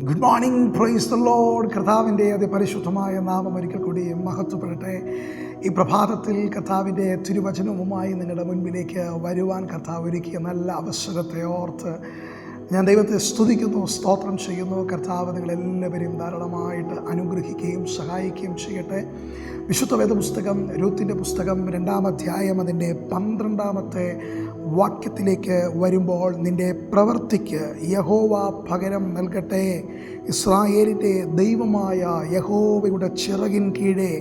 Good morning, praise the Lord. കർത്താവിൻ്റെ അതിപരിശുദ്ധമായ നാമം ഒരിക്കൽ കൂടി മഹത്വപ്പെടട്ടെ. ഈ പ്രഭാതത്തിൽ കർത്താവിൻ്റെ തിരുവചനവുമായി നിങ്ങളുടെ മുൻപിലേക്ക് വരുവാൻ കർത്താവ് ഒരുക്കിയ നല്ല അവസരത്തെ ഓർത്ത് ഞാൻ ദൈവത്തെ സ്തുതിക്കുന്നു, സ്തോത്രം ചെയ്യുന്നു. കർത്താവ് നിങ്ങളെല്ലാവരെയും ധാരാളമായിട്ട് അനുഗ്രഹിക്കുകയും സഹായിക്കുകയും ചെയ്യട്ടെ. വിശുദ്ധ വേദപുസ്തകം രൂത്തിൻ്റെ പുസ്തകം 2-ാം അധ്യായം അതിൻ്റെ 12-ാമത്തെ വാക്യത്തിലേക്ക് വരുമ്പോൾ, നിൻ്റെ പ്രവൃത്തിക്ക് യഹോവ പകരം നൽകട്ടെ. ഇസ്രായേലിൻ്റെ ദൈവമായ യഹോവയുടെ ചിറകിൻ കീഴെ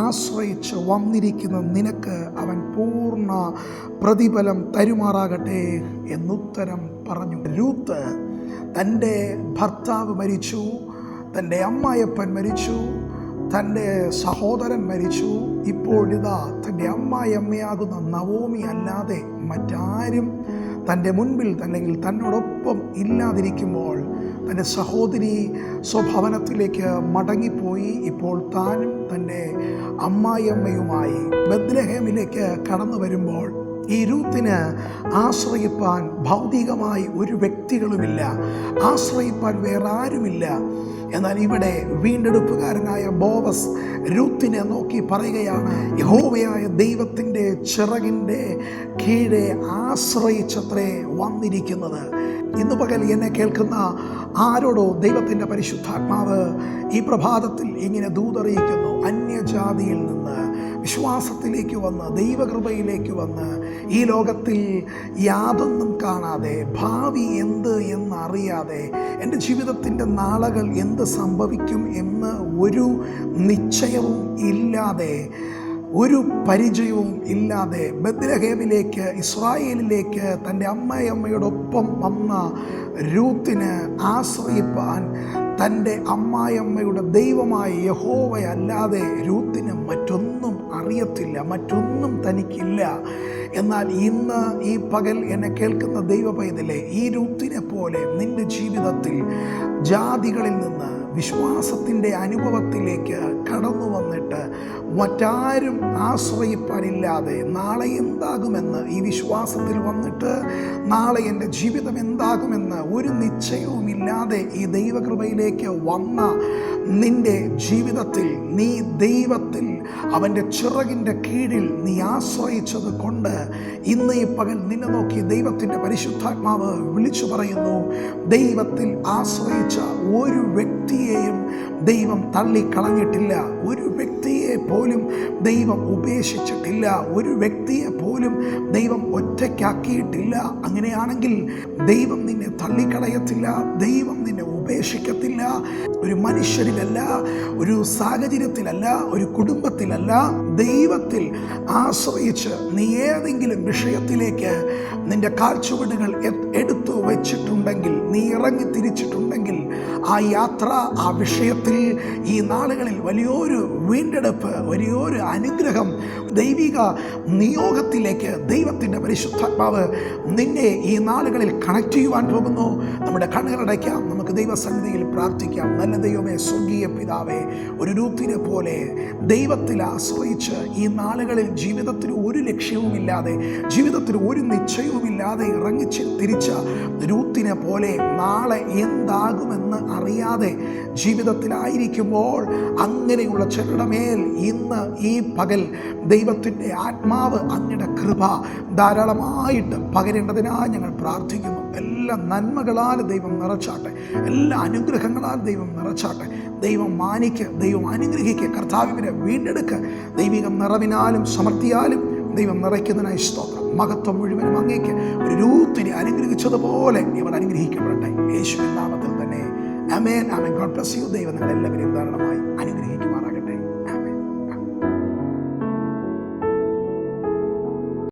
ആശ്രയിച്ച് വന്നിരിക്കുന്ന നിനക്ക് അവൻ പൂർണ്ണ പ്രതിഫലം തരുമാറാകട്ടെ എന്നുത്തരം പറഞ്ഞു. രൂത്ത് തൻ്റെ ഭർത്താവ് മരിച്ചു, തൻ്റെ അമ്മായപ്പൻ മരിച്ചു, തൻ്റെ സഹോദരൻ മരിച്ചു. ഇപ്പോഴിതാ തൻ്റെ അമ്മായിയമ്മയാകുന്ന നവോമി അല്ലാതെ മറ്റാരും തൻ്റെ മുൻപിൽ അല്ലെങ്കിൽ തന്നോടൊപ്പം ഇല്ലാതിരിക്കുമ്പോൾ തൻ്റെ സഹോദരി സ്വഭവനത്തിലേക്ക് മടങ്ങിപ്പോയി. ഇപ്പോൾ താനും തൻ്റെ അമ്മായിയമ്മയുമായി ബത്ലഹേമിലേക്ക് കടന്നു വരുമ്പോൾ ഈ രൂത്തിന് ആശ്രയിപ്പാൻ ഭൗതികമായി ഒരു വ്യക്തികളുമില്ല, ആശ്രയിപ്പാൻ വേറെ ആരുമില്ല. എന്നാൽ ഇവിടെ വീണ്ടെടുപ്പുകാരനായ ബോവസ് രൂത്തിനെ നോക്കി പറയുകയാണ്, യഹോവയായ ദൈവത്തിൻ്റെ ചിറകിൻ്റെ കീഴെ ആശ്രയിച്ചത്രേ വന്നിരിക്കുന്നത്. ഇന്ന് പകൽ എന്നെ കേൾക്കുന്ന ആരോടോ ദൈവത്തിൻ്റെ പരിശുദ്ധാത്മാവ് ഈ പ്രഭാതത്തിൽ ഇങ്ങനെ ദൂതറിയിക്കുന്നു. അന്യജാതിയിൽ നിന്ന് വിശ്വാസത്തിലേക്ക് വന്ന് ദൈവകൃപയിലേക്ക് വന്ന് ഈ ലോകത്തിൽ യാതൊന്നും കാണാതെ, ഭാവി എന്ത് എന്നറിയാതെ, എൻ്റെ ജീവിതത്തിൻ്റെ നാളുകൾ എന്ത് സംഭവിക്കും എന്ന് ഒരു നിശ്ചയവും ഇല്ലാതെ, ഒരു പരിചയവും ഇല്ലാതെ ബത്ലഹേമിലേക്ക്, ഇസ്രായേലിലേക്ക് തൻ്റെ അമ്മായിയമ്മയോടൊപ്പം വന്ന രൂത്തിന് ആശ്രയിപ്പാൻ തൻ്റെ അമ്മായിയമ്മയുടെ ദൈവമായ യഹോവയല്ലാതെ രൂത്തിന് മറ്റൊന്നും അറിയത്തില്ല, മറ്റൊന്നും തനിക്കില്ല. എന്നാൽ ഇന്ന് ഈ പകൽ എന്നെ കേൾക്കുന്ന ദൈവ പൈതലേ, ഈ രൂത്തിനെ പോലെ നിൻ്റെ ജീവിതത്തിൽ ജാതികളിൽ നിന്ന് വിശ്വാസത്തിൻ്റെ അനുഭവത്തിലേക്ക് കടന്നു വന്നിട്ട് മറ്റാരും ആശ്രയിപ്പാനില്ലാതെ നാളെ എന്താകുമെന്ന് ഈ വിശ്വാസത്തിൽ വന്നിട്ട് നാളെ എൻ്റെ ജീവിതം എന്താകുമെന്ന് ഒരു നിശ്ചയവുമില്ലാതെ ഈ ദൈവകൃപയിലേക്ക് വന്ന നിൻ്റെ ജീവിതത്തിൽ നീ ദൈവത്തിൽ അവൻ്റെ ചിറകിൻ്റെ കീഴിൽ നീ ആശ്രയിച്ചത് കൊണ്ട് ഇന്ന് ഈ പകൽ നിന്നെ നോക്കി ദൈവത്തിൻ്റെ പരിശുദ്ധാത്മാവ് വിളിച്ചു പറയുന്നു, ദൈവത്തിൽ ആശ്രയിച്ച ഒരു വ്യക്തിയെയും ദൈവം തള്ളിക്കളഞ്ഞിട്ടില്ല, ഒരു വ്യക്തിയെ പോലും ദൈവം ഉപേക്ഷിച്ചിട്ടില്ല, ഒരു വ്യക്തിയെ പോലും ദൈവം ഒറ്റയ്ക്കാക്കിയിട്ടില്ല. അങ്ങനെയാണെങ്കിൽ ദൈവം നിന്നെ തള്ളിക്കളയത്തില്ല, ദൈവം നിന്നെ ഉപേക്ഷിക്കത്തില്ല. ഒരു മനുഷ്യരിലല്ല, ഒരു സാഹചര്യത്തിലല്ല, ഒരു കുടുംബത്തിലല്ല, ദൈവത്തിൽ ആശ്രയിച്ച് നീ ഏതെങ്കിലും വിഷയത്തിലേക്ക് നിന്റെ കാൽച്ചുവടുകൾ എടുത്തു വച്ചിട്ടുണ്ടെങ്കിൽ, നീ ഇറങ്ങി തിരിച്ചിട്ടുണ്ടെങ്കിൽ, ആ യാത്ര, ആ വിഷയത്തിൽ ഈ നാളുകളിൽ വലിയൊരു വീണ്ടെടുപ്പ്, വലിയൊരു അനുഗ്രഹം, ദൈവിക നിയോഗത്തിലേക്ക് ദൈവത്തിൻ്റെ പരിശുദ്ധാത്മാവ് നിന്നെ ഈ നാളുകളിൽ കണക്ട് ചെയ്യുവാൻ പോകുന്നു. നമ്മുടെ കണ്ണുകളടയ്ക്കാം, നമുക്ക് ദൈവസന്നിധിയിൽ പ്രാർത്ഥിക്കാം. നല്ല ദൈവമേ, സ്വർഗീയ പിതാവേ, ഒരു രൂത്തിനെ പോലെ ദൈവത്തിൽ ആശ്രയിച്ച് ഈ നാളുകളിൽ ജീവിതത്തിൽ ഒരു ലക്ഷ്യവുമില്ലാതെ, ജീവിതത്തിൽ ഒരു നിശ്ചയവുമില്ലാതെ ഇറങ്ങി തിരിച്ച രൂത്തിനെ പോലെ നാളെ എന്താകുമെന്ന് അറിയാതെ ജീവിതത്തിലായിരിക്കുമ്പോൾ അങ്ങനെയുള്ള ചിലരുടെ മേൽ ഇന്ന് ഈ പകൽ ദൈവത്തിൻ്റെ ആത്മാവ്, അങ്ങയുടെ കൃപ ധാരാളമായിട്ട് പകരേണ്ടതിനായി ഞങ്ങൾ പ്രാർത്ഥിക്കുന്നു. എല്ലാ നന്മകളാൽ ദൈവം നിറച്ചാട്ടെ, എല്ലാ അനുഗ്രഹങ്ങളാൽ ദൈവം നിറച്ചാട്ടെ. ദൈവം മാനിക്ക്, ദൈവം അനുഗ്രഹിക്കുക, കർത്താവിനെ വീണ്ടെടുക്കുക. ദൈവിക നിറവിനാലും സമൃദ്ധിയാലും ദൈവം നിറയ്ക്കുന്നതിനായി സ്തോത്രം. മഹത്വം മുഴുവനും അങ്ങേക്ക്. ഒരു രൂത്തിനെ അനുഗ്രഹിച്ചതുപോലെ ഇവർ അനുഗ്രഹിക്കപ്പെടട്ടെ, യേശുവിൻ നാമത്തിൽ തന്നെ. ആമേൻ, ആമേൻ. God bless you. ദൈവം നിങ്ങളെല്ലാവരെയും ധാരാളമായി അനുഗ്രഹിക്കുമാറാകട്ടെ.